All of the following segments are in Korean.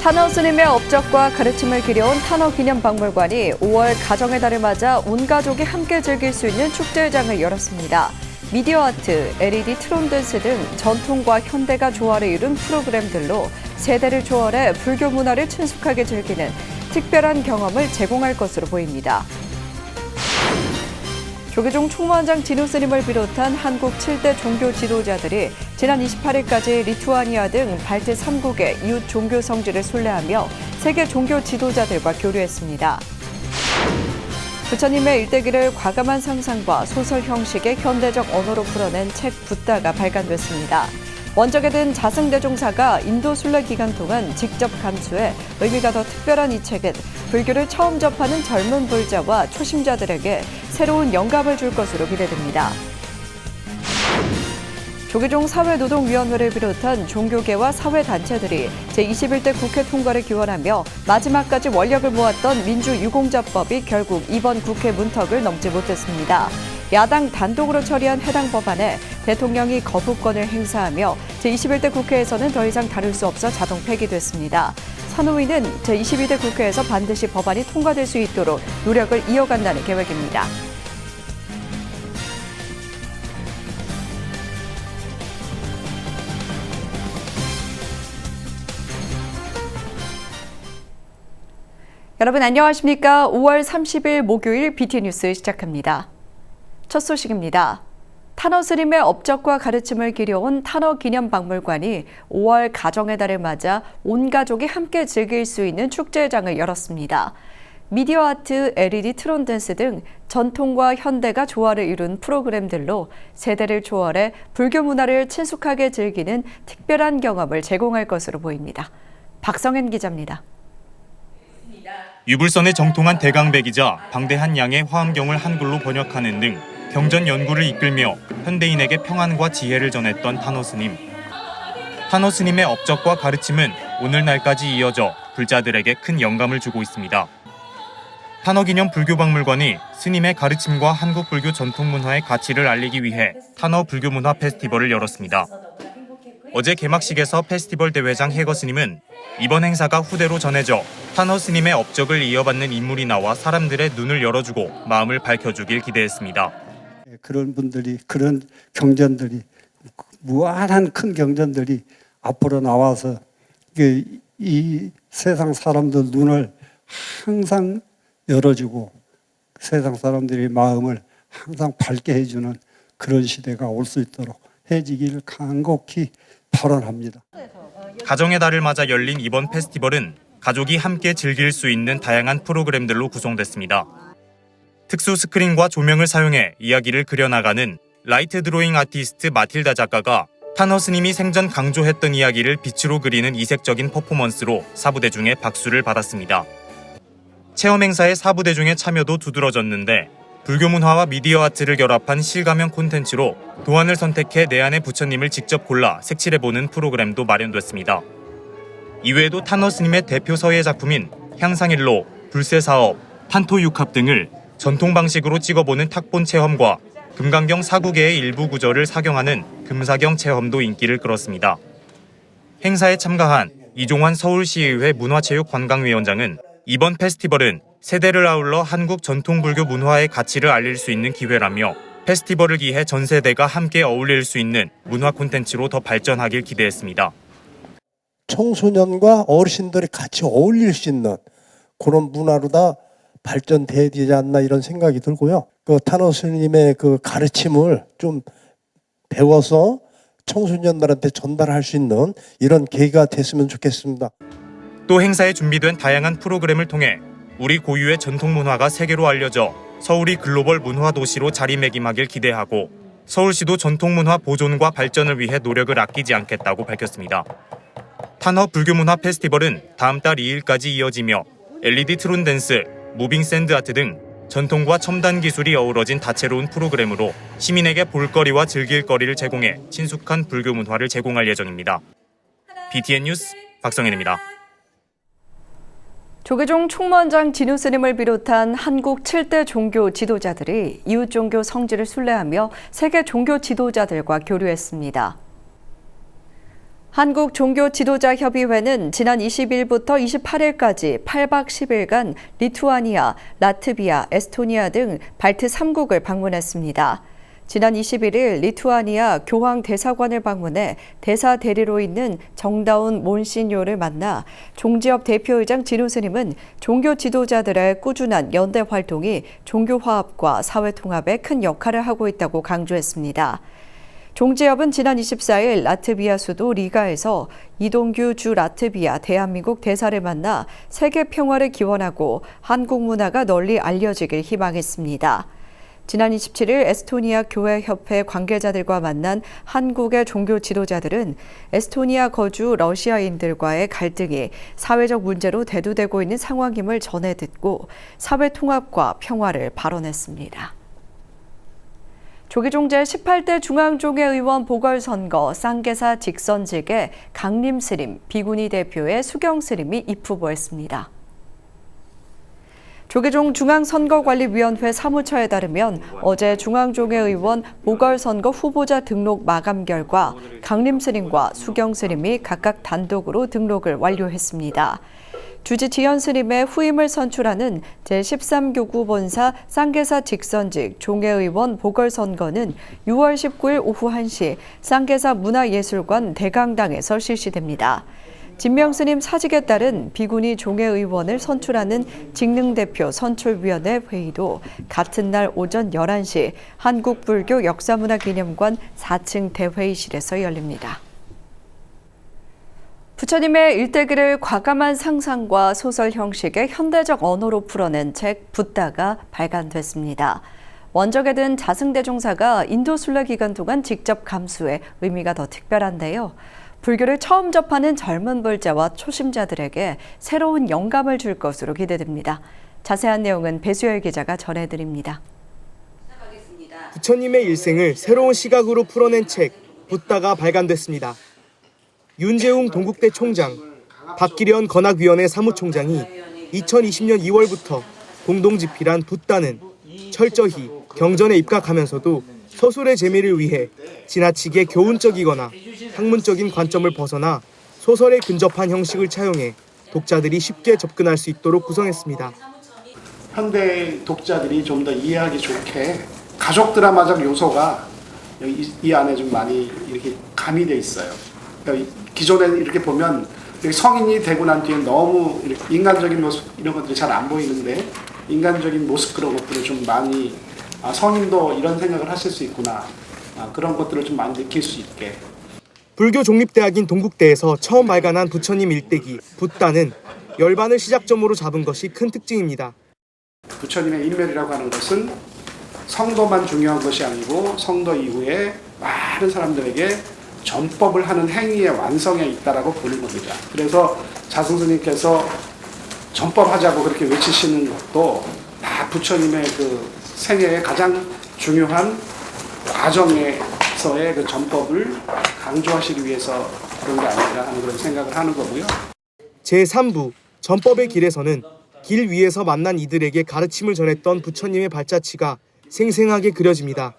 탄어 스님의 업적과 가르침을 기려온 탄어 기념박물관이 5월 가정의 달을 맞아 온 가족이 함께 즐길 수 있는 축제장을 열었습니다. 미디어 아트, LED 트론 댄스 등 전통과 현대가 조화를 이룬 프로그램들로 세대를 초월해 불교 문화를 친숙하게 즐기는 특별한 경험을 제공할 것으로 보입니다. 조계종 총무원장 진우 스님을 비롯한 한국 7대 종교 지도자들이 지난 28일까지 리투아니아 등 발트 3국의 이웃 종교 성지를 순례하며 세계 종교 지도자들과 교류했습니다. 부처님의 일대기를 과감한 상상과 소설 형식의 현대적 언어로 풀어낸 책 붓다가 발간됐습니다. 원적에 든 자승대종사가 인도 순례 기간 동안 직접 감수해 의미가 더 특별한 이 책은 불교를 처음 접하는 젊은 불자와 초심자들에게 새로운 영감을 줄 것으로 기대됩니다. 조계종 사회노동위원회를 비롯한 종교계와 사회단체들이 제21대 국회 통과를 기원하며 마지막까지 원력을 모았던 민주유공자법이 결국 이번 국회 문턱을 넘지 못했습니다. 야당 단독으로 처리한 해당 법안에 대통령이 거부권을 행사하며 제21대 국회에서는 더 이상 다룰 수 없어 자동 폐기됐습니다. 선우위는 제22대 국회에서 반드시 법안이 통과될 수 있도록 노력을 이어간다는 계획입니다. 여러분 안녕하십니까? 5월 30일 목요일 BTN 뉴스 시작합니다. 첫 소식입니다. 탄어 스님의 업적과 가르침을 기려온 탄어 기념박물관이 5월 가정의 달을 맞아 온 가족이 함께 즐길 수 있는 축제장을 열었습니다. 미디어 아트, LED 트론 댄스 등 전통과 현대가 조화를 이룬 프로그램들로 세대를 초월해 불교 문화를 친숙하게 즐기는 특별한 경험을 제공할 것으로 보입니다. 박성현 기자입니다. 유불선의 정통한 대강백이자 방대한 양의 화엄경을 한글로 번역하는 등 경전 연구를 이끌며 현대인에게 평안과 지혜를 전했던 탄어 스님. 탄어 스님의 업적과 가르침은 오늘날까지 이어져 불자들에게 큰 영감을 주고 있습니다. 탄어 기념 불교박물관이 스님의 가르침과 한국 불교 전통 문화의 가치를 알리기 위해 탄어 불교문화 페스티벌을 열었습니다. 어제 개막식에서 페스티벌 대회장 해거 스님은 이번 행사가 후대로 전해져 탄어 스님의 업적을 이어받는 인물이 나와 사람들의 눈을 열어주고 마음을 밝혀주길 기대했습니다. 그런 분들이, 그런 경전들이, 무한한 큰 경전들이 앞으로 나와서 이 세상 사람들 눈을 항상 열어주고 세상 사람들의 마음을 항상 밝게 해주는 그런 시대가 올 수 있도록 해지기를 간곡히 발언합니다. 가정의 달을 맞아 열린 이번 페스티벌은 가족이 함께 즐길 수 있는 다양한 프로그램들로 구성됐습니다. 특수 스크린과 조명을 사용해 이야기를 그려나가는 라이트 드로잉 아티스트 마틸다 작가가 탄어 스님이 생전 강조했던 이야기를 빛으로 그리는 이색적인 퍼포먼스로 사부대중의 박수를 받았습니다. 체험 행사의 사부대중의 참여도 두드러졌는데 불교 문화와 미디어 아트를 결합한 실감형 콘텐츠로 도안을 선택해 내 안의 부처님을 직접 골라 색칠해보는 프로그램도 마련됐습니다. 이외에도 탄어 스님의 대표 서예 작품인 향상일로, 불세사업, 판토육합 등을 전통 방식으로 찍어보는 탁본 체험과 금강경 사구계의 일부 구절을 사경하는 금사경 체험도 인기를 끌었습니다. 행사에 참가한 이종환 서울시의회 문화체육관광위원장은 이번 페스티벌은 세대를 아울러 한국 전통불교 문화의 가치를 알릴 수 있는 기회라며 페스티벌을 기해 전 세대가 함께 어울릴 수 있는 문화 콘텐츠로 더 발전하길 기대했습니다. 청소년과 어르신들이 같이 어울릴 수 있는 그런 문화로 다 발전돼야 되지 않나 이런 생각이 들고요. 그 탄어 스님의 그 가르침을 좀 배워서 청소년들한테 전달할 수 있는 이런 계기가 됐으면 좋겠습니다. 또 행사에 준비된 다양한 프로그램을 통해 우리 고유의 전통 문화가 세계로 알려져 서울이 글로벌 문화 도시로 자리매김하길 기대하고 서울시도 전통 문화 보존과 발전을 위해 노력을 아끼지 않겠다고 밝혔습니다. 탄어 불교문화 페스티벌은 다음 달 2일까지 이어지며 LED 트론 댄스, 무빙 샌드 아트 등 전통과 첨단 기술이 어우러진 다채로운 프로그램으로 시민에게 볼거리와 즐길거리를 제공해 친숙한 불교 문화를 제공할 예정입니다. BTN 뉴스 박성현입니다. 조계종 총무원장 진우 스님을 비롯한 한국 7대 종교 지도자들이 이웃 종교 성지를 순례하며 세계 종교 지도자들과 교류했습니다. 한국종교지도자협의회는 지난 20일부터 28일까지 8박 10일간 리투아니아, 라트비아, 에스토니아 등 발트 3국을 방문했습니다. 지난 21일 리투아니아 교황 대사관을 방문해 대사 대리로 있는 정다운 몬시뇨를 만나 종지협 대표의장 진우 스님은 종교 지도자들의 꾸준한 연대 활동이 종교 화합과 사회 통합에 큰 역할을 하고 있다고 강조했습니다. 종지협은 지난 24일 라트비아 수도 리가에서 이동규 주 라트비아 대한민국 대사를 만나 세계 평화를 기원하고 한국 문화가 널리 알려지길 희망했습니다. 지난 27일 에스토니아 교회협회 관계자들과 만난 한국의 종교 지도자들은 에스토니아 거주 러시아인들과의 갈등이 사회적 문제로 대두되고 있는 상황임을 전해 듣고 사회 통합과 평화를 발언했습니다. 조계종 제18대 중앙종회의원 보궐선거 쌍계사 직선직에 강림스님, 비구니 대표의 수경스님이 입후보했습니다. 조계종 중앙선거관리위원회 사무처에 따르면 어제 중앙종회의원 보궐선거 후보자 등록 마감 결과 강림스님과 수경스님이 각각 단독으로 등록을 완료했습니다. 주지 지연스님의 후임을 선출하는 제13교구 본사 쌍계사 직선직 종회의원 보궐선거는 6월 19일 오후 1시 쌍계사 문화예술관 대강당에서 실시됩니다. 진명스님 사직에 따른 비구니 종회의원을 선출하는 직능대표 선출위원회 회의도 같은 날 오전 11시 한국불교 역사문화기념관 4층 대회의실에서 열립니다. 부처님의 일대기를 과감한 상상과 소설 형식의 현대적 언어로 풀어낸 책 붓다가 발간됐습니다. 원적에 든 자승대종사가 인도 순례 기간 동안 직접 감수해 의미가 더 특별한데요. 불교를 처음 접하는 젊은 불자와 초심자들에게 새로운 영감을 줄 것으로 기대됩니다. 자세한 내용은 배수열 기자가 전해드립니다. 부처님의 일생을 새로운 시각으로 풀어낸 책 붓다가 발간됐습니다. 윤재웅 동국대 총장, 박기련 건학위원회 사무총장이 2020년 2월부터 공동 집필한 붓다는 철저히 경전에 입각하면서도 서술의 재미를 위해 지나치게 교훈적이거나 학문적인 관점을 벗어나 소설에 근접한 형식을 차용해 독자들이 쉽게 접근할 수 있도록 구성했습니다. 현대 독자들이 좀 더 이해하기 좋게 가족 드라마적 요소가 이 안에 좀 많이 이렇게 가미돼 있어요. 그러니까 기존에 이렇게 보면 성인이 되고 난 뒤에 너무 인간적인 모습 이런 것들이 잘 안 보이는데 인간적인 모습 그런 것들을 좀 많이 성인도 이런 생각을 하실 수 있구나 그런 것들을 좀 많이 느낄 수 있게. 불교 종립대학인 동국대에서 처음 발간한 부처님 일대기 붓다는 열반을 시작점으로 잡은 것이 큰 특징입니다. 부처님의 일멸이라고 하는 것은 성도만 중요한 것이 아니고 성도 이후에 많은 사람들에게 전법을 하는 행위의 완성에 있다라고 보는 겁니다. 그래서 자승스님께서 전법하자고 그렇게 외치시는 것도 다 부처님의 그 생애의 가장 중요한 과정에서의 그 전법을 강조하시기 위해서 그런 게 아닌가 하는 그런 생각을 하는 거고요. 제3부 전법의 길에서는 길 위에서 만난 이들에게 가르침을 전했던 부처님의 발자취가 생생하게 그려집니다.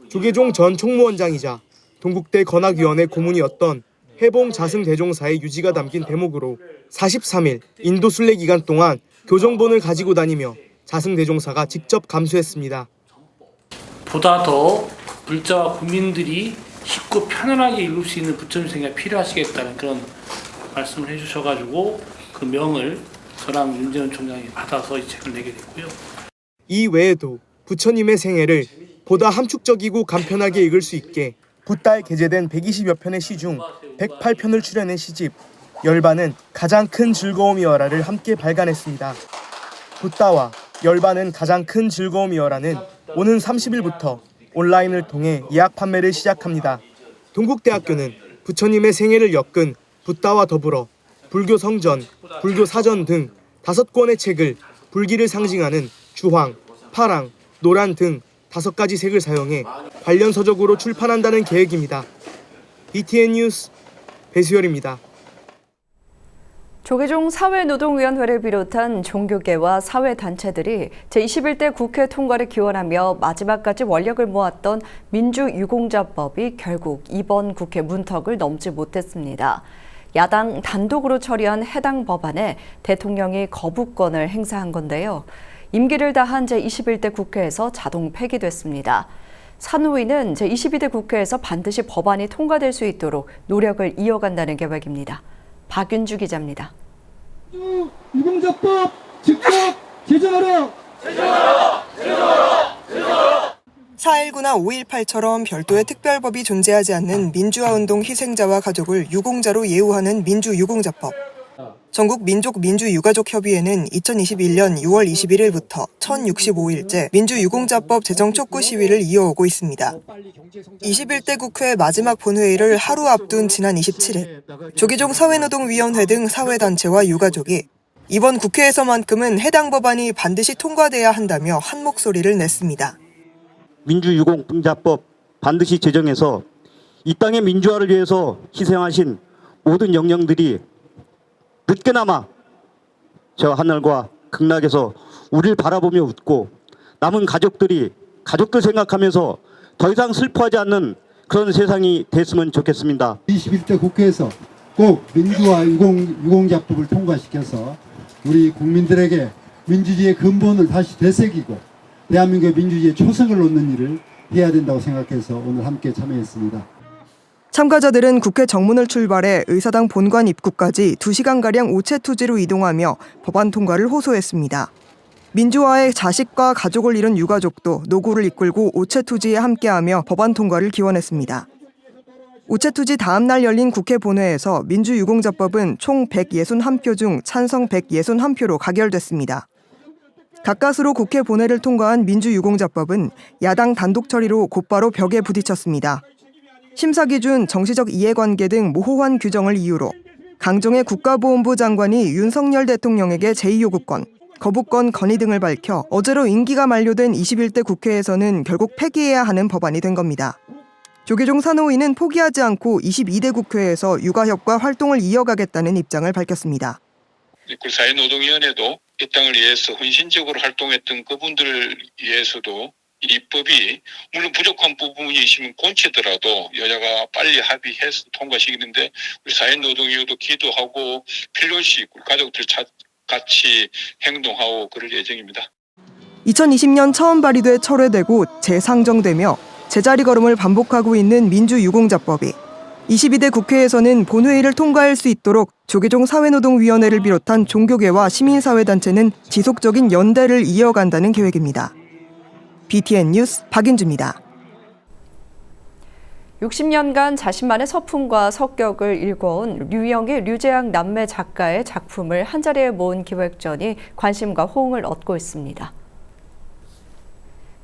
조계종 전 총무원장이자 동국대 건학위원회 고문이었던 해봉 자승대종사의 유지가 담긴 대목으로 43일 인도 순례 기간 동안 교정본을 가지고 다니며 자승대종사가 직접 감수했습니다. 보다 더 불자와 국민들이 쉽고 편안하게 읽을 수 있는 부처님 생각이 필요하시겠다는 그런 말씀을 해주셔가지고 그 명을 저랑 윤재훈 총장이 받아서 이 책을 내게 됐고요. 이 외에도 부처님의 생애를 보다 함축적이고 간편하게 읽을 수 있게 붓다에 게재된 120여 편의 시 중 108편을 추려낸 시집 열반은 가장 큰 즐거움이여라를 함께 발간했습니다. 붓다와 열반은 가장 큰 즐거움이여라는 오는 30일부터 온라인을 통해 예약 판매를 시작합니다. 동국대학교는 부처님의 생애를 엮은 붓다와 더불어 불교 성전, 불교 사전 등 5권의 책을 불기를 상징하는 주황, 파랑, 노란 등 5가지 색을 사용해 관련 서적으로 출판한다는 계획입니다. BTN 뉴스 배수열입니다. 조계종 사회노동위원회를 비롯한 종교계와 사회단체들이 제21대 국회 통과를 기원하며 마지막까지 원력을 모았던 민주유공자법이 결국 이번 국회 문턱을 넘지 못했습니다. 야당 단독으로 처리한 해당 법안에 대통령이 거부권을 행사한 건데요. 임기를 다한 제21대 국회에서 자동 폐기됐습니다. 산후위는 제22대 국회에서 반드시 법안이 통과될 수 있도록 노력을 이어간다는 계획입니다. 박윤주 기자입니다. 유공자법 즉각 제정하라! 4.19나 5.18처럼 별도의 특별법이 존재하지 않는 민주화운동 희생자와 가족을 유공자로 예우하는 민주유공자법. 전국 민족민주유가족협의회는 2021년 6월 21일부터 1065일째 민주유공자법 제정 촉구 시위를 이어오고 있습니다. 21대 국회 마지막 본회의를 하루 앞둔 지난 27일, 조계종 사회노동위원회 등 사회단체와 유가족이 이번 국회에서만큼은 해당 법안이 반드시 통과돼야 한다며 한 목소리를 냈습니다. 민주유공자법 반드시 제정해서 이 땅의 민주화를 위해서 희생하신 모든 영령들이 늦게나마 저 하늘과 극락에서 우리를 바라보며 웃고 남은 가족들 생각하면서 더 이상 슬퍼하지 않는 그런 세상이 됐으면 좋겠습니다. 21대 국회에서 꼭 민주화 유공자법을 통과시켜서 우리 국민들에게 민주주의의 근본을 다시 되새기고 대한민국의 민주주의의 초석을 놓는 일을 해야 된다고 생각해서 오늘 함께 참여했습니다. 참가자들은 국회 정문을 출발해 의사당 본관 입구까지 2시간가량 우체투지로 이동하며 법안 통과를 호소했습니다. 민주화의 자식과 가족을 잃은 유가족도 노고를 이끌고 우체투지에 함께하며 법안 통과를 기원했습니다. 우체투지 다음 날 열린 국회 본회에서 민주유공자법은 총 161표 중 찬성 161표로 가결됐습니다. 가까스로 국회 본회를 통과한 민주유공자법은 야당 단독 처리로 곧바로 벽에 부딪혔습니다. 심사 기준, 정치적 이해관계 등 모호한 규정을 이유로 강정의 국가보훈부 장관이 윤석열 대통령에게 제2요구권, 거부권 건의 등을 밝혀 어제로 임기가 만료된 21대 국회에서는 결국 폐기해야 하는 법안이 된 겁니다. 조계종 산후위는 포기하지 않고 22대 국회에서 육아협과 활동을 이어가겠다는 입장을 밝혔습니다. 사회노동위원회도 이 땅을 위해서 헌신적으로 활동했던 그분들을 위해서도 이 법이 물론 부족한 부분이 있으면 고치더라도 여야가 빨리 합의해서 통과시키는데 우리 사회노동위원회도 기도하고 필요시 가족들 같이 행동하고 그럴 예정입니다. 2020년 처음 발의돼 철회되고 재상정되며 제자리 걸음을 반복하고 있는 민주유공자법이 22대 국회에서는 본회의를 통과할 수 있도록 조계종 사회노동위원회를 비롯한 종교계와 시민사회단체는 지속적인 연대를 이어간다는 계획입니다. BTN 뉴스 박윤주입니다. 60년간 자신만의 서품과 성격을 일궈온 류영희, 류재학 남매 작가의 작품을 한자리에 모은 기획전이 관심과 호응을 얻고 있습니다.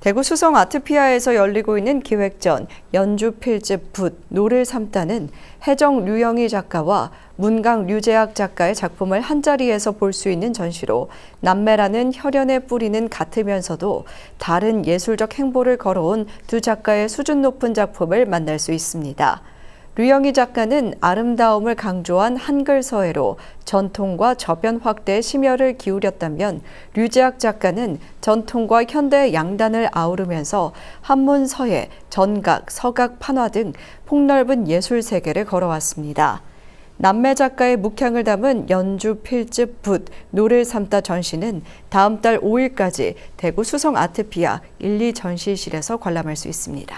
대구 수성 아트피아에서 열리고 있는 기획전 연주 필집 붓 노를 삼다는 해정 류영희 작가와 문강 류재학 작가의 작품을 한자리에서 볼 수 있는 전시로 남매라는 혈연의 뿌리는 같으면서도 다른 예술적 행보를 걸어온 두 작가의 수준 높은 작품을 만날 수 있습니다. 류영희 작가는 아름다움을 강조한 한글 서예로 전통과 저변 확대에 심혈을 기울였다면 류재학 작가는 전통과 현대의 양단을 아우르면서 한문 서예, 전각, 서각 판화 등 폭넓은 예술 세계를 걸어왔습니다. 남매 작가의 묵향을 담은 연주 필집 붓 노를 삼다 전시는 다음 달 5일까지 대구 수성 아트피아 1, 2 전시실에서 관람할 수 있습니다.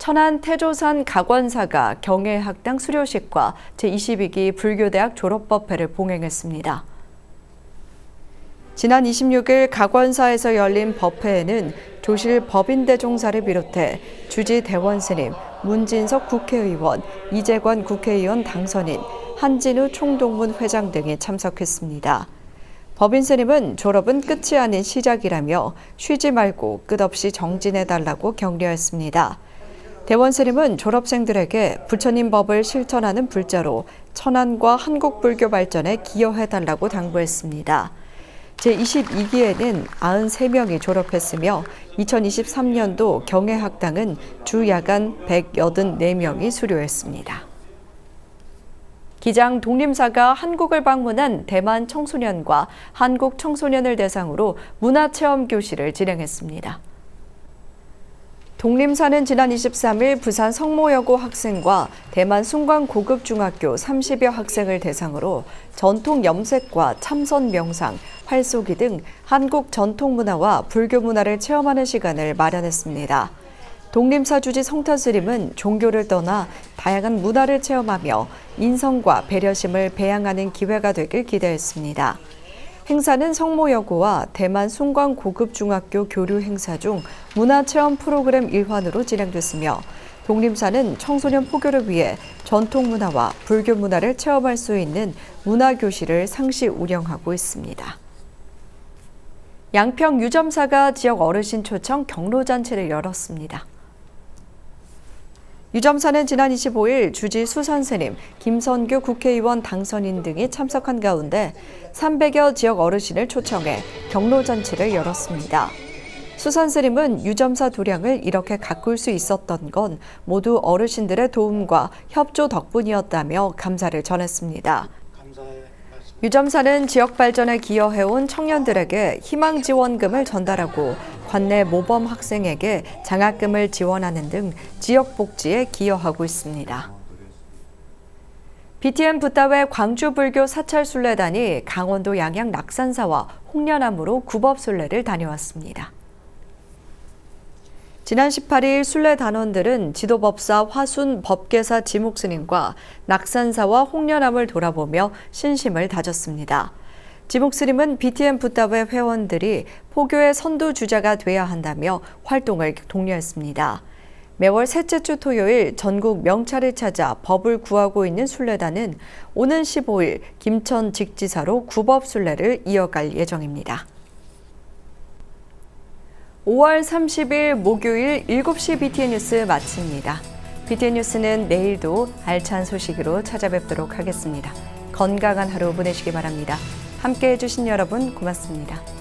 천안 태조산 각원사가 경애학당 수료식과 제22기 불교대학 졸업법회를 봉행했습니다. 지난 26일 각원사에서 열린 법회에는 조실 법인대종사를 비롯해 주지 대원스님, 문진석 국회의원, 이재관 국회의원 당선인, 한진우 총동문 회장 등이 참석했습니다. 법인스님은 졸업은 끝이 아닌 시작이라며 쉬지 말고 끝없이 정진해달라고 격려했습니다. 대원스님은 졸업생들에게 부처님 법을 실천하는 불자로 천안과 한국 불교 발전에 기여해달라고 당부했습니다. 제22기에는 93명이 졸업했으며 2023년도 경애학당은 주 야간 184명이 수료했습니다. 기장 독림사가 한국을 방문한 대만 청소년과 한국 청소년을 대상으로 문화체험 교실을 진행했습니다. 독림사는 지난 23일 부산 성모여고 학생과 대만 숭관 고급중학교 30여 학생을 대상으로 전통 염색과 참선 명상, 활쏘기 등 한국 전통 문화와 불교 문화를 체험하는 시간을 마련했습니다. 독림사 주지 성탄스님은 종교를 떠나 다양한 문화를 체험하며 인성과 배려심을 배양하는 기회가 되길 기대했습니다. 행사는 성모여고와 대만 숭관 고급중학교 교류 행사 중 문화체험 프로그램 일환으로 진행됐으며 독림사는 청소년 포교를 위해 전통 문화와 불교 문화를 체험할 수 있는 문화교실을 상시 운영하고 있습니다. 양평 유점사가 지역 어르신 초청 경로잔치를 열었습니다. 유점사는 지난 25일 주지 수선스님, 김선규 국회의원 당선인 등이 참석한 가운데 300여 지역 어르신을 초청해 경로잔치를 열었습니다. 수선스님은 유점사 도량을 이렇게 가꿀 수 있었던 건 모두 어르신들의 도움과 협조 덕분이었다며 감사를 전했습니다. 유점사는 지역 발전에 기여해온 청년들에게 희망 지원금을 전달하고 관내 모범 학생에게 장학금을 지원하는 등 지역 복지에 기여하고 있습니다. BTN 붓다회 광주불교 사찰순례단이 강원도 양양 낙산사와 홍련암으로 구법순례를 다녀왔습니다. 지난 18일 순례 단원들은 지도법사 화순 법계사 지목스님과 낙산사와 홍련암을 돌아보며 신심을 다졌습니다. 지목스님은 BTN 붓다회 회원들이 포교의 선두주자가 돼야 한다며 활동을 독려했습니다. 매월 셋째 주 토요일 전국 명찰을 찾아 법을 구하고 있는 순례단은 오는 15일 김천 직지사로 구법순례를 이어갈 예정입니다. 5월 30일 목요일 7시 BTN 뉴스 마칩니다. BTN 뉴스는 내일도 알찬 소식으로 찾아뵙도록 하겠습니다. 건강한 하루 보내시기 바랍니다. 함께해 주신 여러분 고맙습니다.